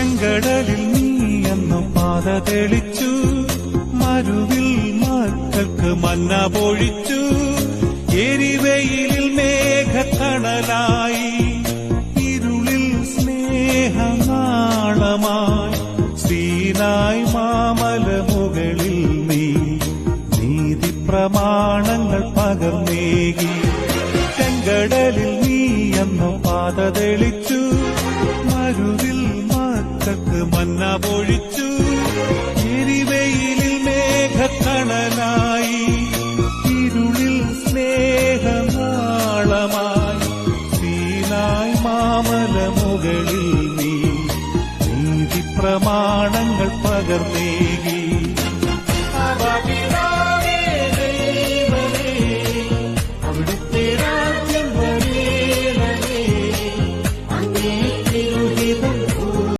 ചെങ്കടലിൽ നീ എന്നു പാത തെളിച്ചു, മരുവിൽ മക്കൾക്ക് മന്ന പൊഴിച്ചു. എരിവെയിലിൽ മേഘത്തണലായി, ഇരുളിൽ സ്നേഹനാളമായി. സീനായ് മാമലമുകളിൽ നീ നീതി പ്രമാണങ്ങൾ പകർന്നേകി. ചെങ്കടലിൽ നീ എന്നു പാത തെളിച്ചു, മരുവിൽ മക്കൾക്ക് മന്ന പൊഴിച്ചു. എരിവെയിലിൽ മേഘത്തണലായി, ഇരുളിൽ സ്നേഹനാളമായി. സീനായ് മാമലമുകളിൽ നീ നീതി പ്രമാണങ്ങൾ പകർന്നേകി.